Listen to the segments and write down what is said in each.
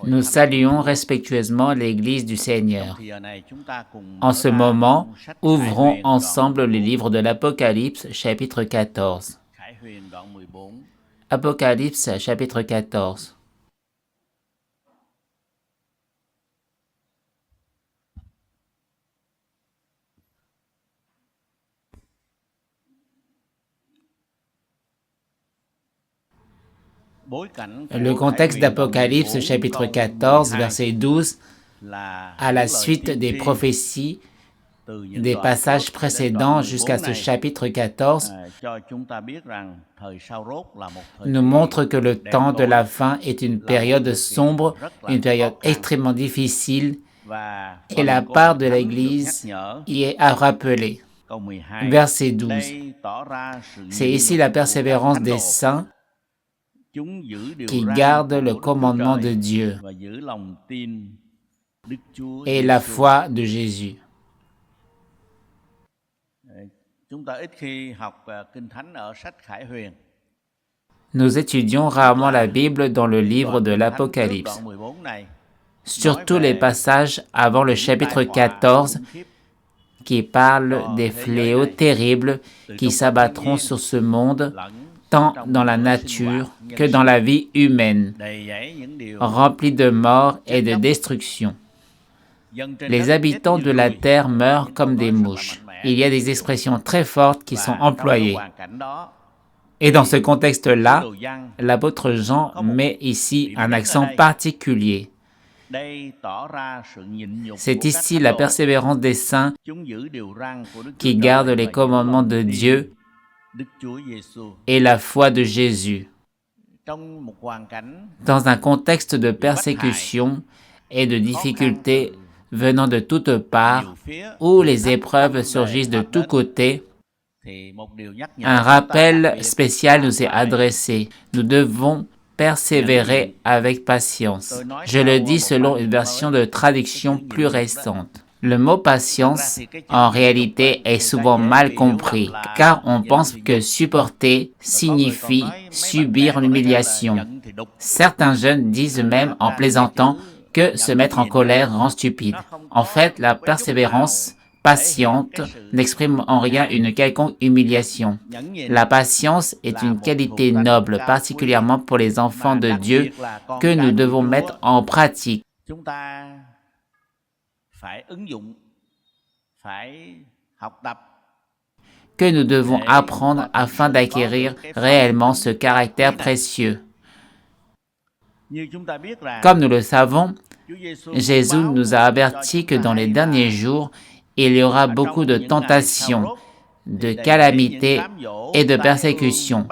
Nous saluons respectueusement l'Église du Seigneur. En ce moment, ouvrons ensemble le livre de l'Apocalypse, chapitre 14. Apocalypse, chapitre 14. Le contexte d'Apocalypse, chapitre 14, verset 12, à la suite des prophéties des passages précédents jusqu'à ce chapitre 14, nous montre que le temps de la fin est une période sombre, une période extrêmement difficile, et la part de l'Église y est à rappeler. Verset 12. C'est ici la persévérance des saints qui gardent le commandement de Dieu et la foi de Jésus. Nous étudions rarement la Bible dans le livre de l'Apocalypse, surtout les passages avant le chapitre 14 qui parlent des fléaux terribles qui s'abattront sur ce monde, tant dans la nature que dans la vie humaine, remplie de mort et de destruction. Les habitants de la terre meurent comme des mouches. Il y a des expressions très fortes qui sont employées. Et dans ce contexte-là, l'apôtre Jean met ici un accent particulier. C'est ici la persévérance des saints qui gardent les commandements de Dieu et la foi de Jésus. Dans un contexte de persécution et de difficultés venant de toutes parts, où les épreuves surgissent de tous côtés, un rappel spécial nous est adressé. Nous devons persévérer avec patience. Je le dis selon une version de traduction plus récente. Le mot patience, en réalité, est souvent mal compris, car on pense que supporter signifie subir l'humiliation. Certains jeunes disent même en plaisantant que se mettre en colère rend stupide. En fait, la persévérance patiente n'exprime en rien une quelconque humiliation. La patience est une qualité noble, particulièrement pour les enfants de Dieu, que nous devons mettre en pratique. Que nous devons apprendre afin d'acquérir réellement ce caractère précieux. Comme nous le savons, Jésus nous a avertis que dans les derniers jours, il y aura beaucoup de tentations, de calamités et de persécutions,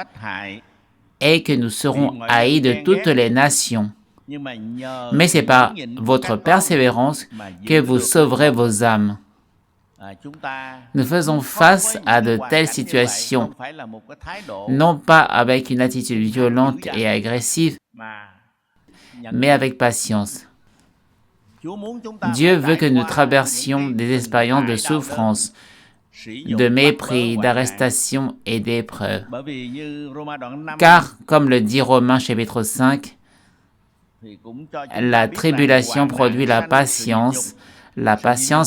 et que nous serons haïs de toutes les nations. Mais c'est par votre persévérance que vous sauverez vos âmes. Nous faisons face à de telles situations, non pas avec une attitude violente et agressive, mais avec patience. Dieu veut que nous traversions des expériences de souffrance, de mépris, d'arrestation et d'épreuves. Car, comme le dit Romains chapitre 5, la tribulation produit la patience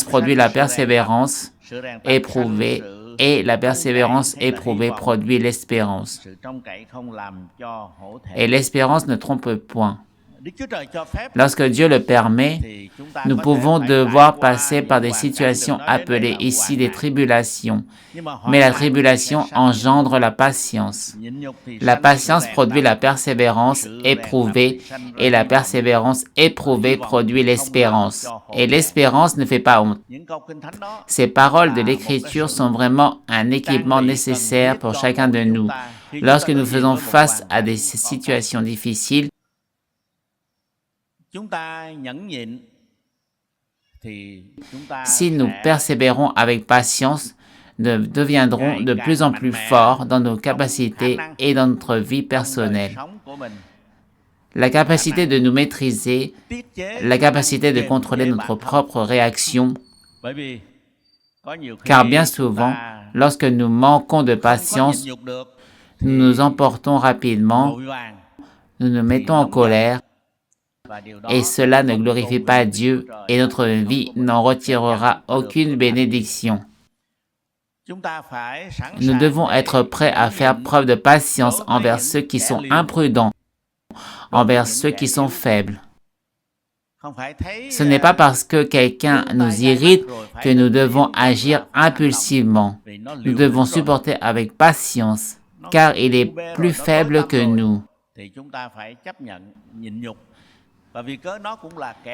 produit la persévérance éprouvée, et la persévérance éprouvée produit l'espérance. Et l'espérance ne trompe point. Lorsque Dieu le permet, nous pouvons devoir passer par des situations appelées ici des tribulations. Mais la tribulation engendre la patience. La patience produit la persévérance éprouvée, et la persévérance éprouvée produit l'espérance. Et l'espérance ne fait pas honte. Ces paroles de l'Écriture sont vraiment un équipement nécessaire pour chacun de nous. Lorsque nous faisons face à des situations difficiles, si nous persévérons avec patience, nous deviendrons de plus en plus forts dans nos capacités et dans notre vie personnelle. La capacité de nous maîtriser, la capacité de contrôler notre propre réaction, car bien souvent, lorsque nous manquons de patience, nous nous emportons rapidement, nous nous mettons en colère, et cela ne glorifie pas Dieu et notre vie n'en retirera aucune bénédiction. Nous devons être prêts à faire preuve de patience envers ceux qui sont imprudents, envers ceux qui sont faibles. Ce n'est pas parce que quelqu'un nous irrite que nous devons agir impulsivement. Nous devons supporter avec patience, car il est plus faible que nous.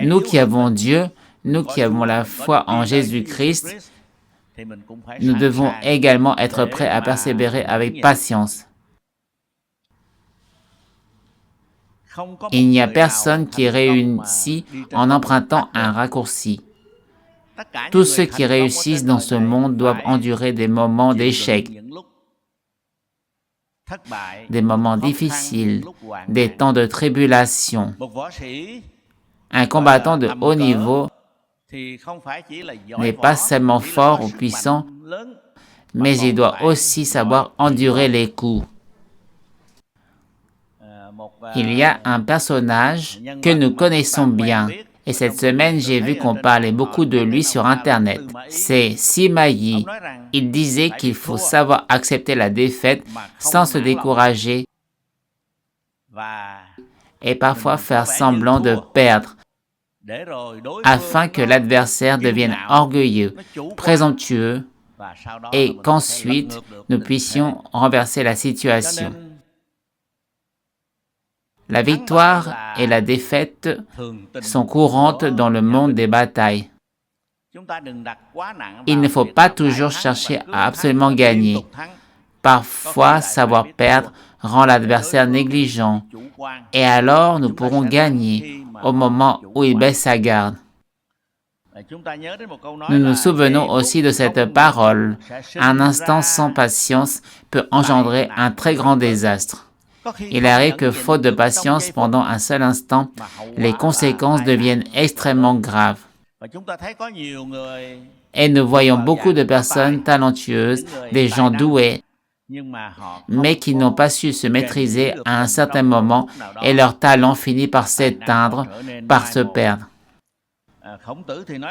Nous qui avons Dieu, nous qui avons la foi en Jésus-Christ, nous devons également être prêts à persévérer avec patience. Il n'y a personne qui réussit en empruntant un raccourci. Tous ceux qui réussissent dans ce monde doivent endurer des moments d'échec, des moments difficiles, des temps de tribulation. Un combattant de haut niveau n'est pas seulement fort ou puissant, mais il doit aussi savoir endurer les coups. Il y a un personnage que nous connaissons bien, et cette semaine j'ai vu qu'on parlait beaucoup de lui sur Internet. C'est Sima Yi. Il disait qu'il faut savoir accepter la défaite sans se décourager et parfois faire semblant de perdre, afin que l'adversaire devienne orgueilleux, présomptueux, et qu'ensuite nous puissions renverser la situation. La victoire et la défaite sont courantes dans le monde des batailles. Il ne faut pas toujours chercher à absolument gagner. Parfois, savoir perdre rend l'adversaire négligent, et alors nous pourrons gagner au moment où il baisse sa garde. Nous nous souvenons aussi de cette parole. Un instant sans patience peut engendrer un très grand désastre. Il arrive que, faute de patience pendant un seul instant, les conséquences deviennent extrêmement graves. Et nous voyons beaucoup de personnes talentueuses, des gens doués, mais qui n'ont pas su se maîtriser à un certain moment et leur talent finit par s'éteindre, par se perdre.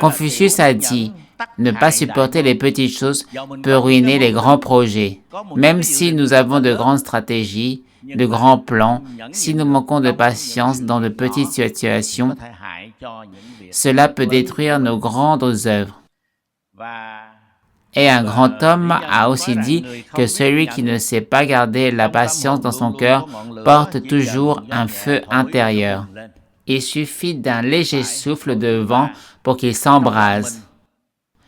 Confucius a dit, ne pas supporter les petites choses peut ruiner les grands projets. Même si nous avons de grandes stratégies, de grands plans, si nous manquons de patience dans de petites situations, cela peut détruire nos grandes œuvres. Et un grand homme a aussi dit que celui qui ne sait pas garder la patience dans son cœur porte toujours un feu intérieur. Il suffit d'un léger souffle de vent pour qu'il s'embrase.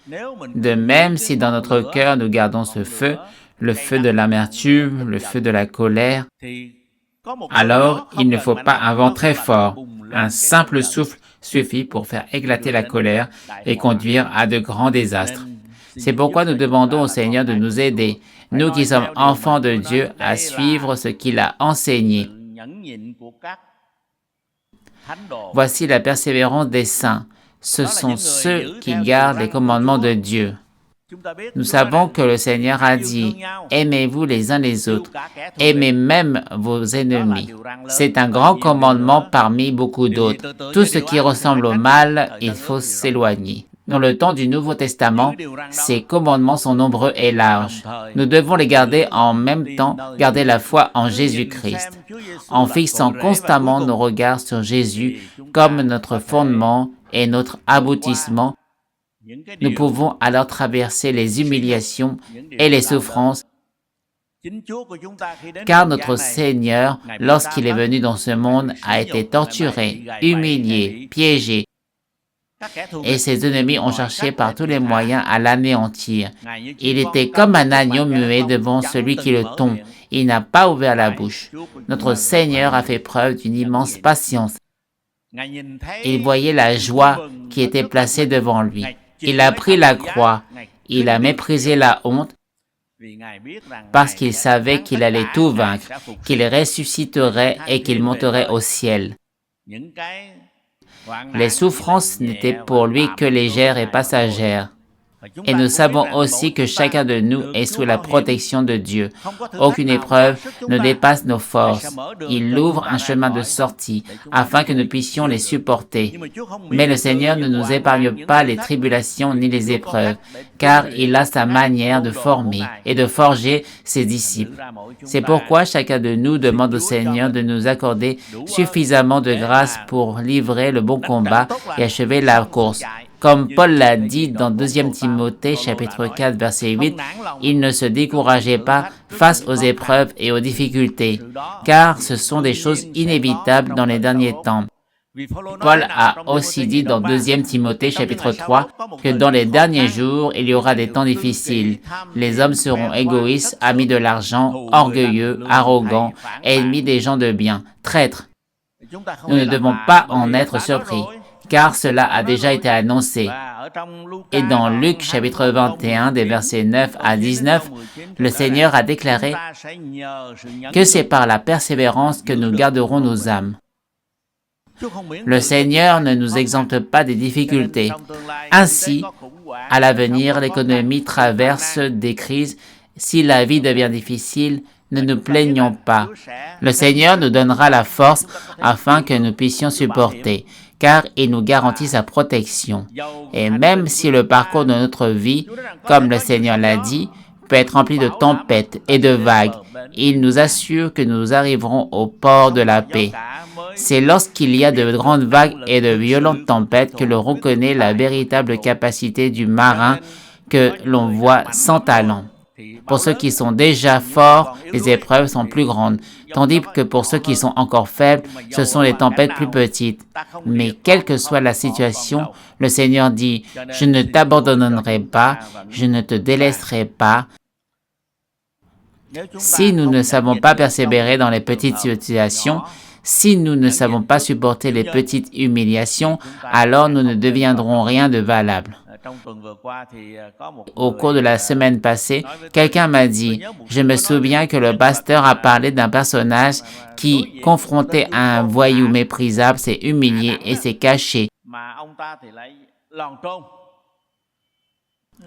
De même, si dans notre cœur nous gardons ce feu, le feu de l'amertume, le feu de la colère, alors il ne faut pas un vent très fort. Un simple souffle suffit pour faire éclater la colère et conduire à de grands désastres. C'est pourquoi nous demandons au Seigneur de nous aider, nous qui sommes enfants de Dieu, à suivre ce qu'il a enseigné. Voici la persévérance des saints. Ce sont ceux qui gardent les commandements de Dieu. Nous savons que le Seigneur a dit, « Aimez-vous les uns les autres, aimez même vos ennemis. » C'est un grand commandement parmi beaucoup d'autres. Tout ce qui ressemble au mal, il faut s'éloigner. Dans le temps du Nouveau Testament, ces commandements sont nombreux et larges. Nous devons les garder en même temps, garder la foi en Jésus-Christ, en fixant constamment nos regards sur Jésus comme notre fondement et notre aboutissement. Nous pouvons alors traverser les humiliations et les souffrances, car notre Seigneur, lorsqu'il est venu dans ce monde, a été torturé, humilié, piégé, et ses ennemis ont cherché par tous les moyens à l'anéantir. Il était comme un agneau muet devant celui qui le tond. Il n'a pas ouvert la bouche. Notre Seigneur a fait preuve d'une immense patience. Il voyait la joie qui était placée devant lui. Il a pris la croix. Il a méprisé la honte parce qu'il savait qu'il allait tout vaincre, qu'il ressusciterait et qu'il monterait au ciel. Les souffrances n'étaient pour lui que légères et passagères. Et nous savons aussi que chacun de nous est sous la protection de Dieu. Aucune épreuve ne dépasse nos forces. Il ouvre un chemin de sortie afin que nous puissions les supporter. Mais le Seigneur ne nous épargne pas les tribulations ni les épreuves, car il a sa manière de former et de forger ses disciples. C'est pourquoi chacun de nous demande au Seigneur de nous accorder suffisamment de grâce pour livrer le bon combat et achever la course. Comme Paul l'a dit dans 2 Timothée chapitre 4 verset 8, il ne se décourageait pas face aux épreuves et aux difficultés, car ce sont des choses inévitables dans les derniers temps. Paul a aussi dit dans 2 Timothée chapitre 3 que dans les derniers jours, il y aura des temps difficiles. Les hommes seront égoïstes, amis de l'argent, orgueilleux, arrogants, ennemis des gens de bien, traîtres. Nous ne devons pas en être surpris, car cela a déjà été annoncé. Et dans Luc chapitre 21, des versets 9 à 19, le Seigneur a déclaré que c'est par la persévérance que nous garderons nos âmes. Le Seigneur ne nous exempte pas des difficultés. Ainsi, à l'avenir, l'économie traverse des crises. Si la vie devient difficile, ne nous plaignons pas. Le Seigneur nous donnera la force afin que nous puissions supporter, car il nous garantit sa protection. Et même si le parcours de notre vie, comme le Seigneur l'a dit, peut être rempli de tempêtes et de vagues, il nous assure que nous arriverons au port de la paix. C'est lorsqu'il y a de grandes vagues et de violentes tempêtes que l'on reconnaît la véritable capacité du marin que l'on voit sans talent. Pour ceux qui sont déjà forts, les épreuves sont plus grandes, tandis que pour ceux qui sont encore faibles, ce sont les tempêtes plus petites. Mais quelle que soit la situation, le Seigneur dit « Je ne t'abandonnerai pas, je ne te délaisserai pas ». Si nous ne savons pas persévérer dans les petites situations, si nous ne savons pas supporter les petites humiliations, alors nous ne deviendrons rien de valable. Au cours de la semaine passée, quelqu'un m'a dit « Je me souviens que le pasteur a parlé d'un personnage qui, confronté à un voyou méprisable, s'est humilié et s'est caché.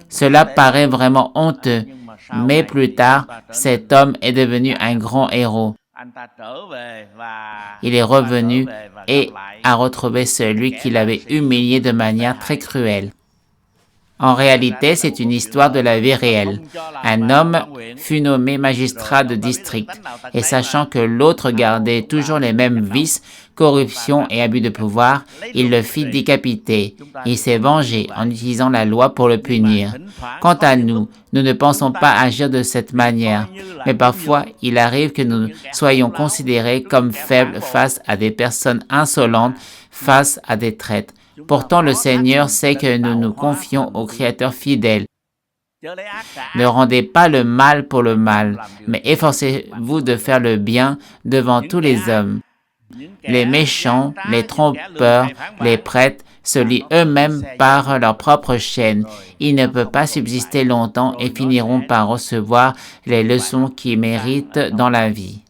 Cela paraît vraiment honteux, mais plus tard, cet homme est devenu un grand héros. Il est revenu et a retrouvé celui qui l'avait humilié de manière très cruelle. En réalité, c'est une histoire de la vie réelle. Un homme fut nommé magistrat de district et sachant que l'autre gardait toujours les mêmes vices, corruption et abus de pouvoir, il le fit décapiter. Il s'est vengé en utilisant la loi pour le punir. Quant à nous, nous ne pensons pas agir de cette manière, mais parfois il arrive que nous soyons considérés comme faibles face à des personnes insolentes, face à des traîtres. Pourtant, le Seigneur sait que nous nous confions au Créateur fidèle. Ne rendez pas le mal pour le mal, mais efforcez-vous de faire le bien devant tous les hommes. Les méchants, les trompeurs, les prêtres se lient eux-mêmes par leur propre chaîne. Ils ne peuvent pas subsister longtemps et finiront par recevoir les leçons qu'ils méritent dans la vie.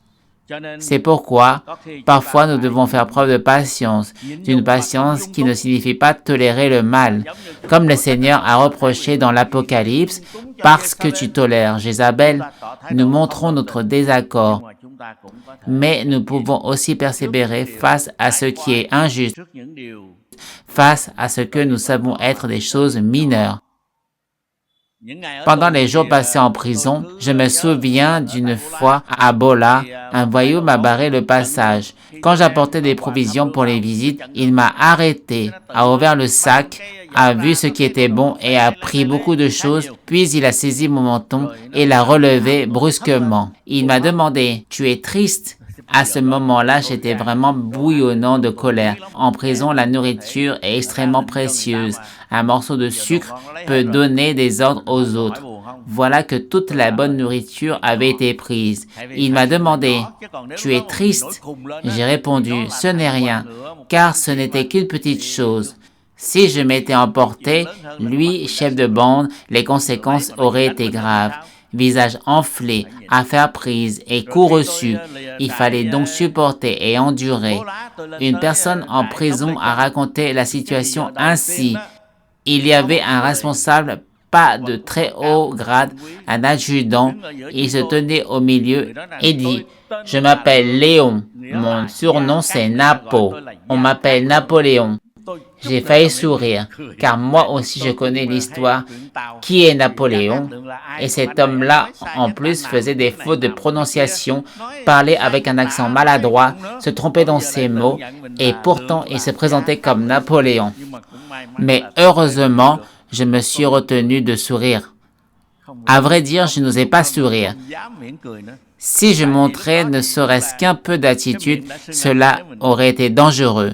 C'est pourquoi, parfois, nous devons faire preuve de patience, d'une patience qui ne signifie pas tolérer le mal. Comme le Seigneur a reproché dans l'Apocalypse, « Parce que tu tolères Jézabel, nous montrons notre désaccord. » Mais nous pouvons aussi persévérer face à ce qui est injuste, face à ce que nous savons être des choses mineures. Pendant les jours passés en prison, je me souviens d'une fois à Bola, un voyou m'a barré le passage. Quand j'apportais des provisions pour les visites, il m'a arrêté, a ouvert le sac, a vu ce qui était bon et a pris beaucoup de choses, puis il a saisi mon menton et l'a relevé brusquement. Il m'a demandé « Tu es triste ?» À ce moment-là, j'étais vraiment bouillonnant de colère. En prison, la nourriture est extrêmement précieuse. Un morceau de sucre peut donner des ordres aux autres. Voilà que toute la bonne nourriture avait été prise. Il m'a demandé « Tu es triste ?» J'ai répondu « Ce n'est rien, car ce n'était qu'une petite chose. » Si je m'étais emporté, lui, chef de bande, les conséquences auraient été graves. Visage enflé, affaires prises et coups reçus. Il fallait donc supporter et endurer. Une personne en prison a raconté la situation ainsi. Il y avait un responsable pas de très haut grade, un adjudant. Il se tenait au milieu et dit, « Je m'appelle Léon, mon surnom c'est Napo, on m'appelle Napoléon. » J'ai failli sourire, car moi aussi je connais l'histoire. Qui est Napoléon? Et cet homme-là, en plus, faisait des fautes de prononciation, parlait avec un accent maladroit, se trompait dans ses mots, et pourtant il se présentait comme Napoléon. Mais heureusement, je me suis retenu de sourire. À vrai dire, je n'osais pas sourire. Si je montrais ne serait-ce qu'un peu d'attitude, cela aurait été dangereux.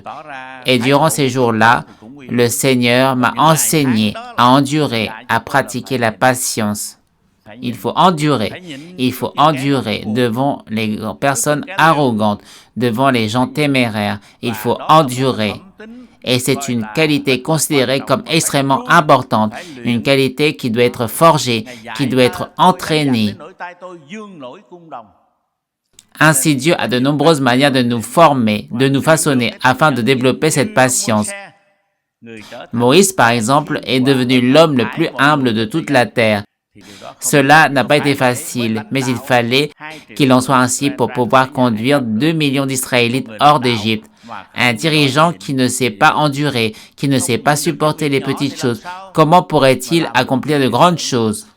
Et durant ces jours-là, le Seigneur m'a enseigné à endurer, à pratiquer la patience. Il faut endurer devant les personnes arrogantes, devant les gens téméraires. Il faut endurer. Et c'est une qualité considérée comme extrêmement importante, une qualité qui doit être forgée, qui doit être entraînée. Ainsi, Dieu a de nombreuses manières de nous former, de nous façonner, afin de développer cette patience. Moïse, par exemple, est devenu l'homme le plus humble de toute la terre. Cela n'a pas été facile, mais il fallait qu'il en soit ainsi pour pouvoir conduire 2 millions d'Israélites hors d'Égypte. Un dirigeant qui ne sait pas endurer, qui ne sait pas supporter les petites choses, comment pourrait-il accomplir de grandes choses?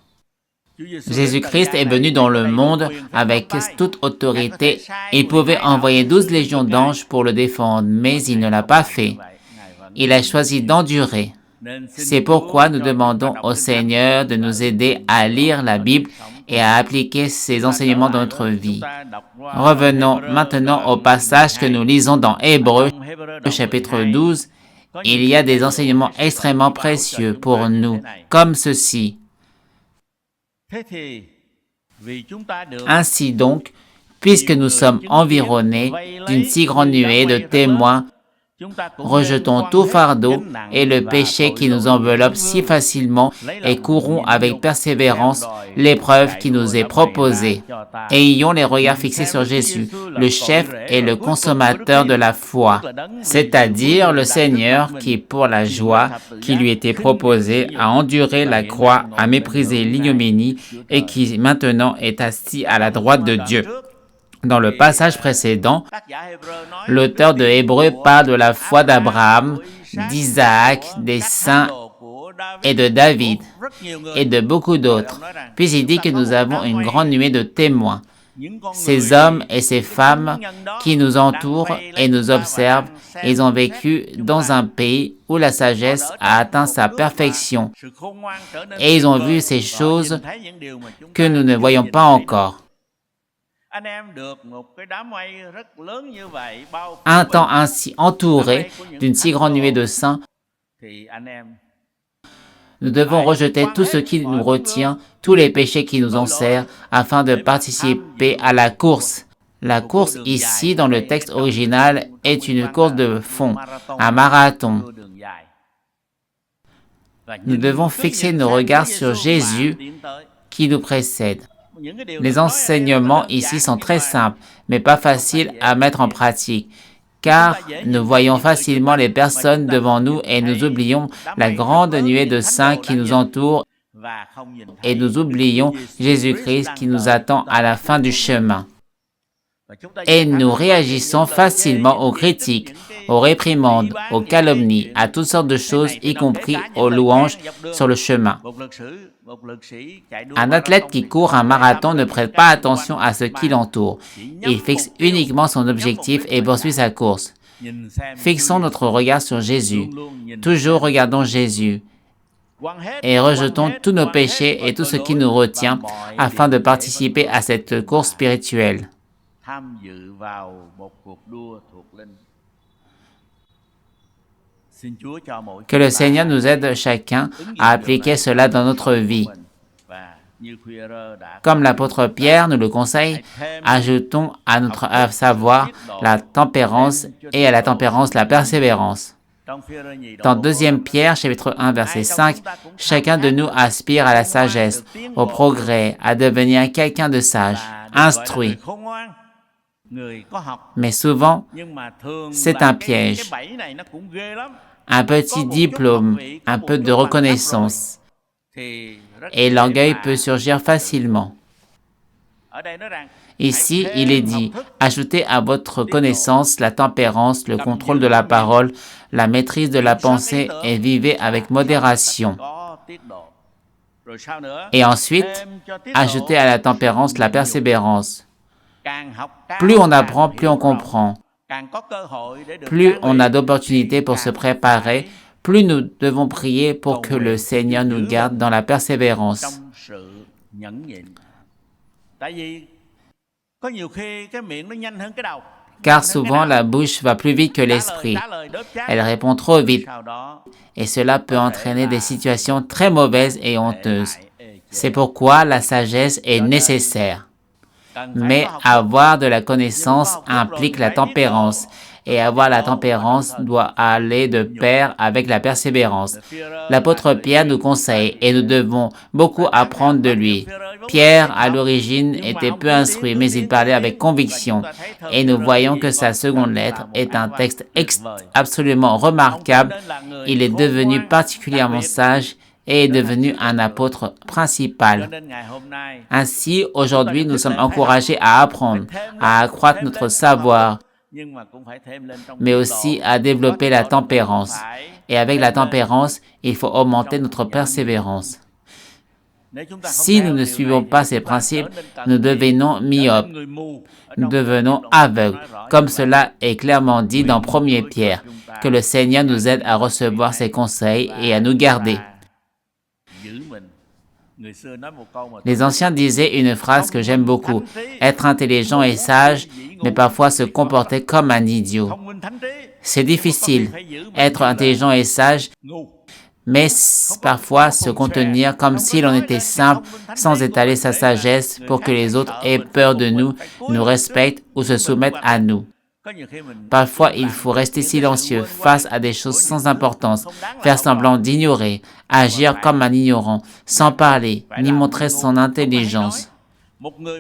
Jésus-Christ est venu dans le monde avec toute autorité. Il pouvait envoyer 12 légions d'anges pour le défendre, mais il ne l'a pas fait. Il a choisi d'endurer. C'est pourquoi nous demandons au Seigneur de nous aider à lire la Bible et à appliquer ses enseignements dans notre vie. Revenons maintenant au passage que nous lisons dans Hébreux, chapitre 12. Il y a des enseignements extrêmement précieux pour nous, comme ceci. Ainsi donc, puisque nous sommes environnés d'une si grande nuée de témoins, rejetons tout fardeau et le péché qui nous enveloppe si facilement et courons avec persévérance l'épreuve qui nous est proposée. Et ayons les regards fixés sur Jésus, le chef et le consommateur de la foi, c'est-à-dire le Seigneur qui, pour la joie qui lui était proposée, a enduré la croix, a méprisé l'ignominie et qui maintenant est assis à la droite de Dieu. Dans le passage précédent, l'auteur de Hébreux parle de la foi d'Abraham, d'Isaac, des saints et de David et de beaucoup d'autres. Puis il dit que nous avons une grande nuée de témoins. Ces hommes et ces femmes qui nous entourent et nous observent, ils ont vécu dans un pays où la sagesse a atteint sa perfection et ils ont vu ces choses que nous ne voyons pas encore. Un temps ainsi entouré d'une si grande nuée de saints, nous devons rejeter tout ce qui nous retient, tous les péchés qui nous enserrent, afin de participer à la course. La course ici, dans le texte original, est une course de fond, un marathon. Nous devons fixer nos regards sur Jésus qui nous précède. Les enseignements ici sont très simples, mais pas faciles à mettre en pratique, car nous voyons facilement les personnes devant nous et nous oublions la grande nuée de saints qui nous entourent et nous oublions Jésus-Christ qui nous attend à la fin du chemin. Et nous réagissons facilement aux critiques, aux réprimandes, aux calomnies, à toutes sortes de choses, y compris aux louanges sur le chemin. Un athlète qui court un marathon ne prête pas attention à ce qui l'entoure. Il fixe uniquement son objectif et poursuit sa course. Fixons notre regard sur Jésus. Toujours regardons Jésus et rejetons tous nos péchés et tout ce qui nous retient afin de participer à cette course spirituelle. Que le Seigneur nous aide chacun à appliquer cela dans notre vie. Comme l'apôtre Pierre nous le conseille, ajoutons à notre savoir la tempérance et à la tempérance la persévérance. Dans 2 Pierre, chapitre 1, verset 5, chacun de nous aspire à la sagesse, au progrès, à devenir quelqu'un de sage, instruit. Mais souvent, c'est un piège. Un petit diplôme, un peu de reconnaissance. et l'orgueil peut surgir facilement. Ici, il est dit, ajoutez à votre connaissance la tempérance, le contrôle de la parole, la maîtrise de la pensée et vivez avec modération. Et ensuite, ajoutez à la tempérance la persévérance. Plus on apprend, plus on comprend. Plus on a d'opportunités pour se préparer, plus nous devons prier pour que le Seigneur nous garde dans la persévérance. Car souvent la bouche va plus vite que l'esprit. Elle répond trop vite et cela peut entraîner des situations très mauvaises et honteuses. C'est pourquoi la sagesse est nécessaire. Mais avoir de la connaissance implique la tempérance. Et avoir la tempérance doit aller de pair avec la persévérance. L'apôtre Pierre nous conseille et nous devons beaucoup apprendre de lui. Pierre, à l'origine, était peu instruit, mais il parlait avec conviction. Et nous voyons que sa seconde lettre est un texte absolument remarquable. Il est devenu particulièrement sage et est devenu un apôtre principal. Ainsi, aujourd'hui, nous sommes encouragés à apprendre, à accroître notre savoir, mais aussi à développer la tempérance. Et avec la tempérance, il faut augmenter notre persévérance. Si nous ne suivons pas ces principes, nous devenons myopes, nous devenons aveugles, comme cela est clairement dit dans 1 Pierre, que le Seigneur nous aide à recevoir ses conseils et à nous garder. Les anciens disaient une phrase que j'aime beaucoup, être intelligent et sage, mais parfois se comporter comme un idiot. C'est difficile, être intelligent et sage, mais parfois se contenir comme si l'on était simple, sans étaler sa sagesse pour que les autres aient peur de nous, nous respectent ou se soumettent à nous. Parfois, il faut rester silencieux face à des choses sans importance, faire semblant d'ignorer, agir comme un ignorant, sans parler, ni montrer son intelligence.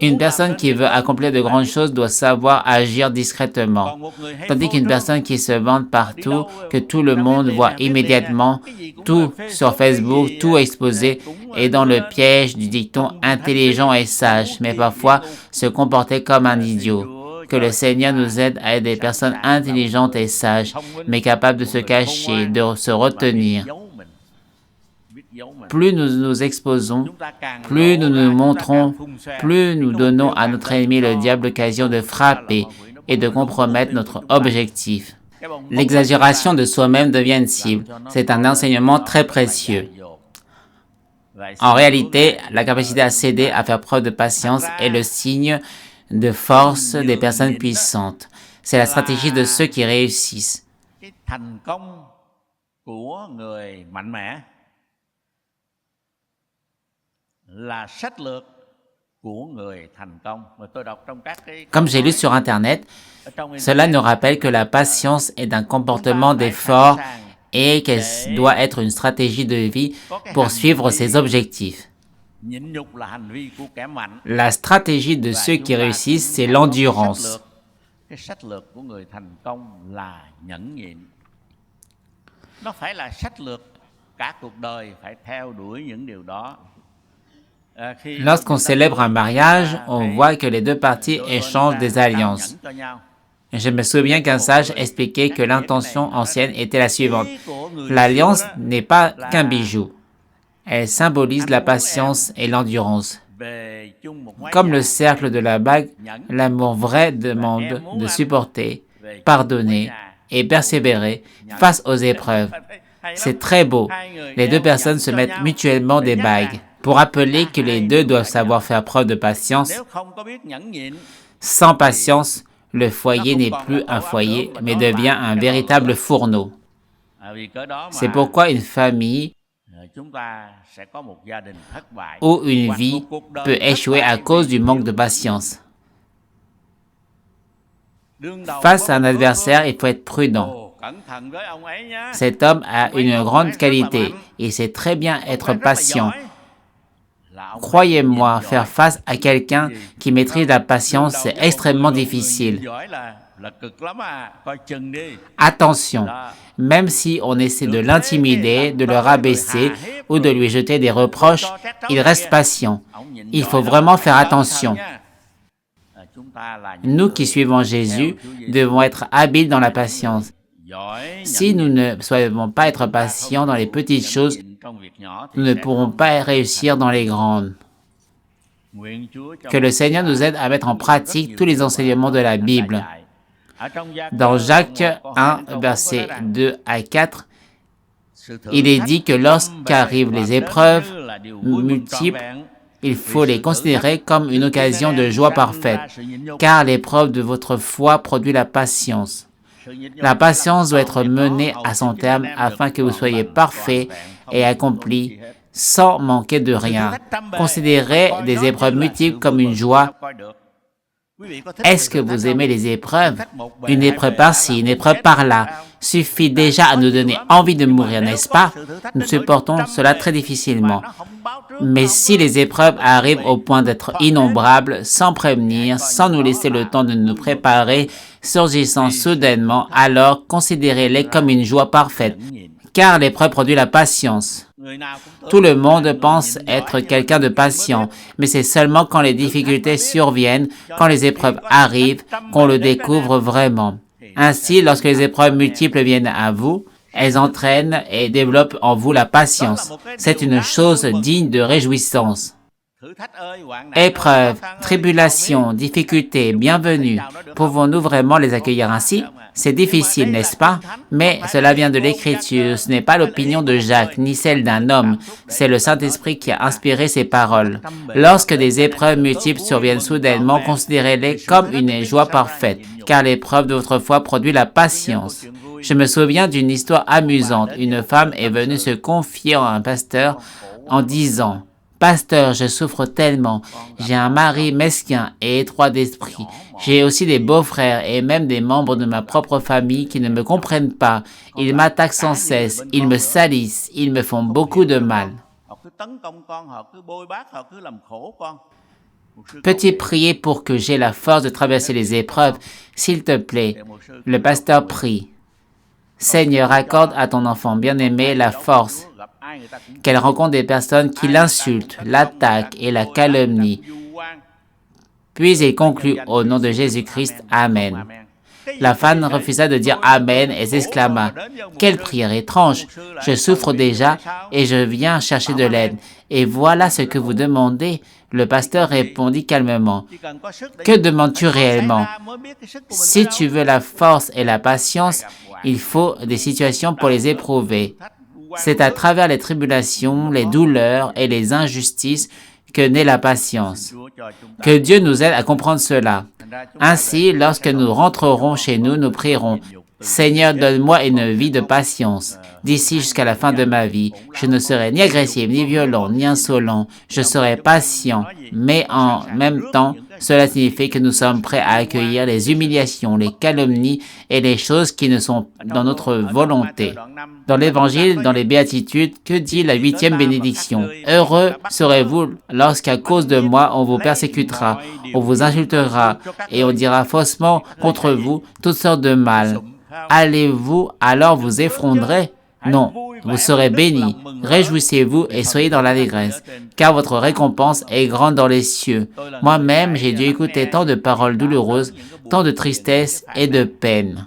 Une personne qui veut accomplir de grandes choses doit savoir agir discrètement, tandis qu'une personne qui se vante partout, que tout le monde voit immédiatement, tout sur Facebook, tout exposé, est dans le piège du dicton intelligent et sage, mais parfois se comporter comme un idiot. Que le Seigneur nous aide à être des personnes intelligentes et sages, mais capables de se cacher, de se retenir. Plus nous nous exposons, plus nous nous montrons, plus nous donnons à notre ennemi le diable l'occasion de frapper et de compromettre notre objectif. L'exagération de soi-même devient une cible. C'est un enseignement très précieux. En réalité, la capacité à céder, à faire preuve de patience est le signe de force des personnes puissantes. C'est la stratégie de ceux qui réussissent. Comme j'ai lu sur Internet, cela nous rappelle que la patience est un comportement d'effort et qu'elle doit être une stratégie de vie pour suivre ses objectifs. La stratégie de ceux qui réussissent, c'est l'endurance. Lorsqu'on célèbre un mariage, on voit que les deux parties échangent des alliances. Je me souviens qu'un sage expliquait que l'intention ancienne était la suivante. L'alliance n'est pas qu'un bijou. Elle symbolise la patience et l'endurance. Comme le cercle de la bague, l'amour vrai demande de supporter, pardonner et persévérer face aux épreuves. C'est très beau. Les deux personnes se mettent mutuellement des bagues pour rappeler que les deux doivent savoir faire preuve de patience. Sans patience, le foyer n'est plus un foyer, mais devient un véritable fourneau. C'est pourquoi une famille ou une vie peut échouer à cause du manque de patience. Face à un adversaire, il faut être prudent. Cet homme a une grande qualité. Il sait très bien être patient. Croyez-moi, faire face à quelqu'un qui maîtrise la patience, c'est extrêmement difficile. Attention, même si on essaie de l'intimider, de le rabaisser ou de lui jeter des reproches, il reste patient. Il faut vraiment faire attention. Nous qui suivons Jésus devons être habiles dans la patience. Si nous ne savons pas être patients dans les petites choses, nous ne pourrons pas réussir dans les grandes. Que le Seigneur nous aide à mettre en pratique tous les enseignements de la Bible. Dans Jacques 1, versets 2 à 4, il est dit que lorsqu'arrivent les épreuves multiples, il faut les considérer comme une occasion de joie parfaite, car l'épreuve de votre foi produit la patience. La patience doit être menée à son terme afin que vous soyez parfaits et accomplis sans manquer de rien. Considérez des épreuves multiples comme une joie. Est-ce que vous aimez les épreuves? Une épreuve par-ci, une épreuve par-là, suffit déjà à nous donner envie de mourir, n'est-ce pas? Nous supportons cela très difficilement. Mais si les épreuves arrivent au point d'être innombrables, sans prévenir, sans nous laisser le temps de nous préparer, surgissant soudainement, alors considérez-les comme une joie parfaite, car l'épreuve produit la patience. Tout le monde pense être quelqu'un de patient, mais c'est seulement quand les difficultés surviennent, quand les épreuves arrivent, qu'on le découvre vraiment. Ainsi, lorsque les épreuves multiples viennent à vous, elles entraînent et développent en vous la patience. C'est une chose digne de réjouissance. Épreuves, tribulations, difficultés, bienvenue. Pouvons-nous vraiment les accueillir ainsi? C'est difficile, n'est-ce pas? Mais cela vient de l'Écriture, ce n'est pas l'opinion de Jacques, ni celle d'un homme, c'est le Saint-Esprit qui a inspiré ces paroles. Lorsque des épreuves multiples surviennent soudainement, considérez-les comme une joie parfaite, car l'épreuve de votre foi produit la patience. Je me souviens d'une histoire amusante. Une femme est venue se confier à un pasteur en disant: « Pasteur, je souffre tellement. J'ai un mari mesquin et étroit d'esprit. J'ai aussi des beaux-frères et même des membres de ma propre famille qui ne me comprennent pas. Ils m'attaquent sans cesse, ils me salissent, ils me font beaucoup de mal. Peux-tu prier pour que j'aie la force de traverser les épreuves, s'il te plaît? » Le pasteur prie. « Seigneur, accorde à ton enfant bien-aimé la force qu'elle rencontre des personnes qui l'insultent, l'attaquent et la calomnient. » Puis il conclut au nom de Jésus-Christ, Amen. La femme refusa de dire Amen et s'exclama: « Quelle prière étrange! Je souffre déjà et je viens chercher de l'aide. Et voilà ce que vous demandez. » Le pasteur répondit calmement: « Que demandes-tu réellement? Si tu veux la force et la patience, il faut des situations pour les éprouver. C'est à travers les tribulations, les douleurs et les injustices que naît la patience. Que Dieu nous aide à comprendre cela. Ainsi, lorsque nous rentrerons chez nous, nous prierons: « Seigneur, donne-moi une vie de patience. D'ici jusqu'à la fin de ma vie, je ne serai ni agressif, ni violent, ni insolent. Je serai patient, mais en même temps, cela signifie que nous sommes prêts à accueillir les humiliations, les calomnies et les choses qui ne sont dans notre volonté. » Dans l'Évangile, dans les Béatitudes, que dit la 8e bénédiction? « Heureux serez-vous lorsqu'à cause de moi on vous persécutera, on vous insultera et on dira faussement contre vous toutes sortes de mal. Allez-vous alors vous effondrer? Non, vous serez bénis. Réjouissez-vous et soyez dans l'allégresse, car votre récompense est grande dans les cieux. Moi-même, j'ai dû écouter tant de paroles douloureuses, tant de tristesse et de peine. »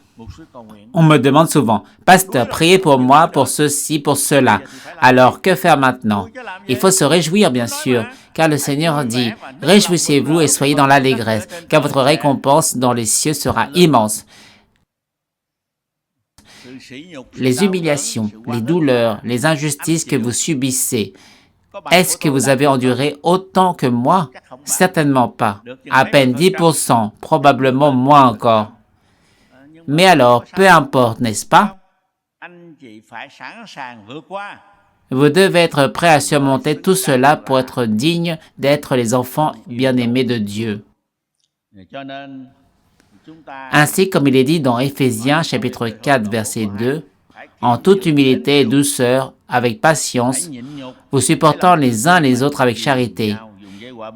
On me demande souvent: « Pasteur, priez pour moi, pour ceci, pour cela. » Alors, que faire maintenant? Il faut se réjouir, bien sûr, car le Seigneur dit: « Réjouissez-vous et soyez dans l'allégresse, car votre récompense dans les cieux sera immense. » Les humiliations, les douleurs, les injustices que vous subissez, est-ce que vous avez enduré autant que moi? Certainement pas. À peine 10%, probablement moins encore. Mais alors, peu importe, n'est-ce pas? Vous devez être prêt à surmonter tout cela pour être digne d'être les enfants bien-aimés de Dieu. Ainsi, comme il est dit dans Éphésiens chapitre 4, verset 2, « En toute humilité et douceur, avec patience, vous supportant les uns les autres avec charité,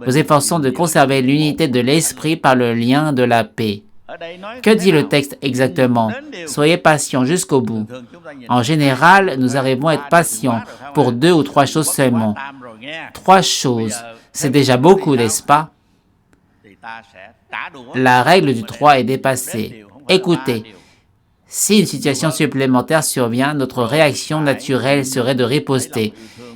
vous efforçant de conserver l'unité de l'esprit par le lien de la paix. Que dit le texte exactement? Soyez patients jusqu'au bout. En général, nous arrivons à être patients pour 2 ou 3 choses seulement. 3 choses, c'est déjà beaucoup, n'est-ce pas? La règle du 3 est dépassée. Écoutez, si une situation supplémentaire survient, notre réaction naturelle serait de riposter.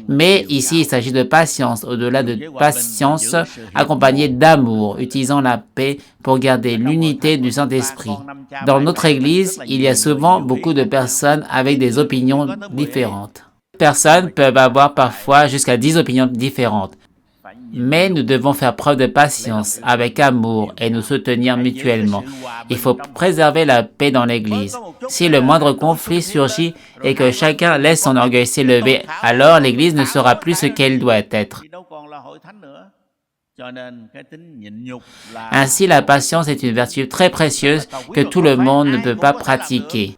Mais ici, il s'agit de patience, au-delà de patience, accompagnée d'amour, utilisant la paix pour garder l'unité du Saint-Esprit. Dans notre Église, il y a souvent beaucoup de personnes avec des opinions différentes. Les personnes peuvent avoir parfois jusqu'à 10 opinions différentes. Mais nous devons faire preuve de patience, avec amour et nous soutenir mutuellement. Il faut préserver la paix dans l'Église. Si le moindre conflit surgit et que chacun laisse son orgueil s'élever, alors l'Église ne sera plus ce qu'elle doit être. Ainsi, la patience est une vertu très précieuse que tout le monde ne peut pas pratiquer.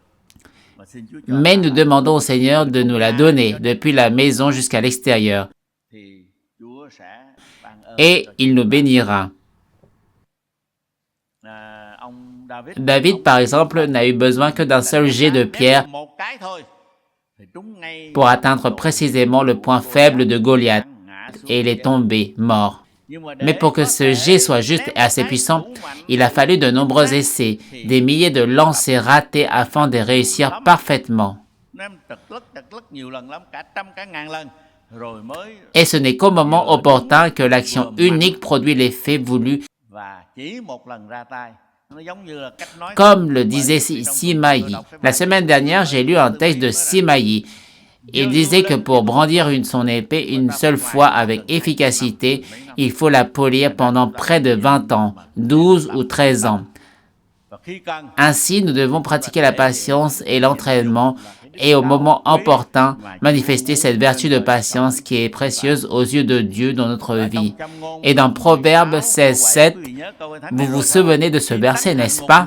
Mais nous demandons au Seigneur de nous la donner, depuis la maison jusqu'à l'extérieur. Et il nous bénira. David, par exemple, n'a eu besoin que d'un seul jet de pierre pour atteindre précisément le point faible de Goliath, et il est tombé, mort. Mais pour que ce jet soit juste et assez puissant, il a fallu de nombreux essais, des milliers de lancers ratés afin de réussir parfaitement. Et ce n'est qu'au moment opportun que l'action unique produit l'effet voulu. Comme le disait Simaï. La semaine dernière, j'ai lu un texte de Simaï. Il disait que pour brandir son épée une seule fois avec efficacité, il faut la polir pendant près de 20 ans, 12 ou 13 ans. Ainsi, nous devons pratiquer la patience et l'entraînement et au moment opportun, manifester cette vertu de patience qui est précieuse aux yeux de Dieu dans notre vie. Et dans Proverbe 16:7, vous vous souvenez de ce verset, n'est-ce pas?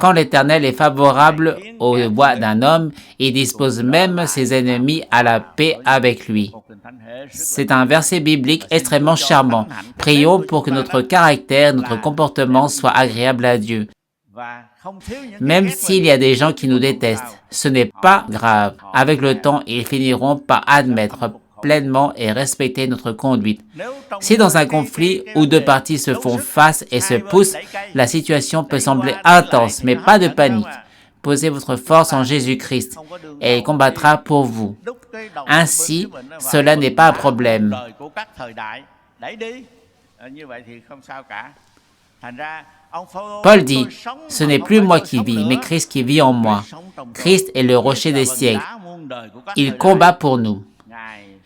Quand l'Éternel est favorable aux voies d'un homme, il dispose même ses ennemis à la paix avec lui. C'est un verset biblique extrêmement charmant. Prions pour que notre caractère, notre comportement soit agréable à Dieu. Même s'il y a des gens qui nous détestent, ce n'est pas grave. Avec le temps, ils finiront par admettre pleinement et respecter notre conduite. Si dans un conflit où 2 parties se font face et se poussent, la situation peut sembler intense, mais pas de panique. Posez votre force en Jésus-Christ et il combattra pour vous. Ainsi, cela n'est pas un problème. Paul dit, « Ce n'est plus moi qui vis, mais Christ qui vit en moi. Christ est le rocher des siècles. Il combat pour nous.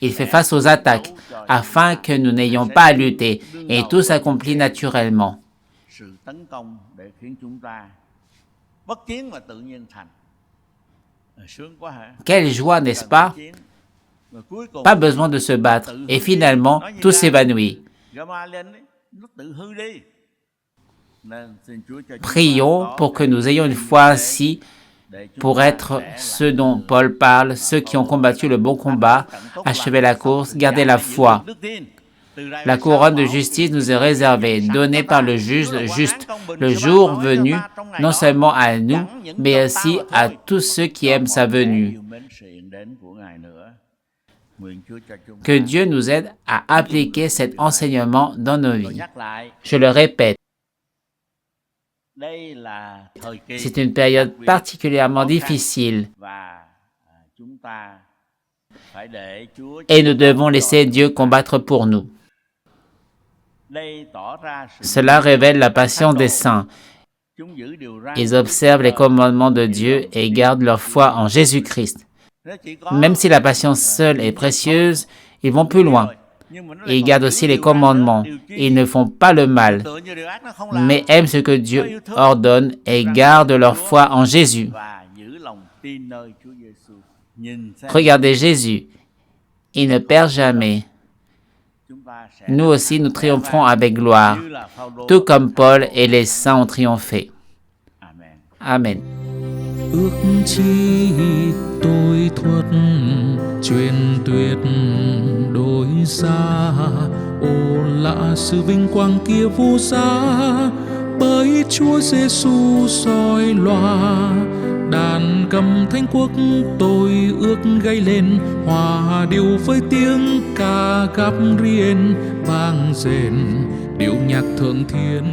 Il fait face aux attaques, afin que nous n'ayons pas à lutter, et tout s'accomplit naturellement. » Quelle joie, n'est-ce pas? Pas besoin de se battre, et finalement, tout s'évanouit. Prions pour que nous ayons une foi ainsi, pour être ceux dont Paul parle, ceux qui ont combattu le bon combat, achevé la course, gardé la foi. La couronne de justice nous est réservée, donnée par le juge juste, le jour venu, non seulement à nous, mais aussi à tous ceux qui aiment sa venue. Que Dieu nous aide à appliquer cet enseignement dans nos vies. Je le répète, c'est une période particulièrement difficile et nous devons laisser Dieu combattre pour nous. Cela révèle la patience des saints. Ils observent les commandements de Dieu et gardent leur foi en Jésus-Christ. Même si la patience seule est précieuse, ils vont plus loin. Ils gardent aussi les commandements. Ils ne font pas le mal, mais aiment ce que Dieu ordonne et gardent leur foi en Jésus. Regardez Jésus. Il ne perd jamais. Nous aussi, nous triompherons avec gloire, tout comme Paul et les saints ont triomphé. Amen. ước chi tôi thuật truyền tuyệt đôi xa. Ô lạ sự vinh quang kia vô giá, bởi Chúa Giêsu soi lòa. Đàn cầm thánh quốc tôi ước gây lên, hòa điệu với tiếng ca Gabriel vang rền điệu nhạc thượng thiên.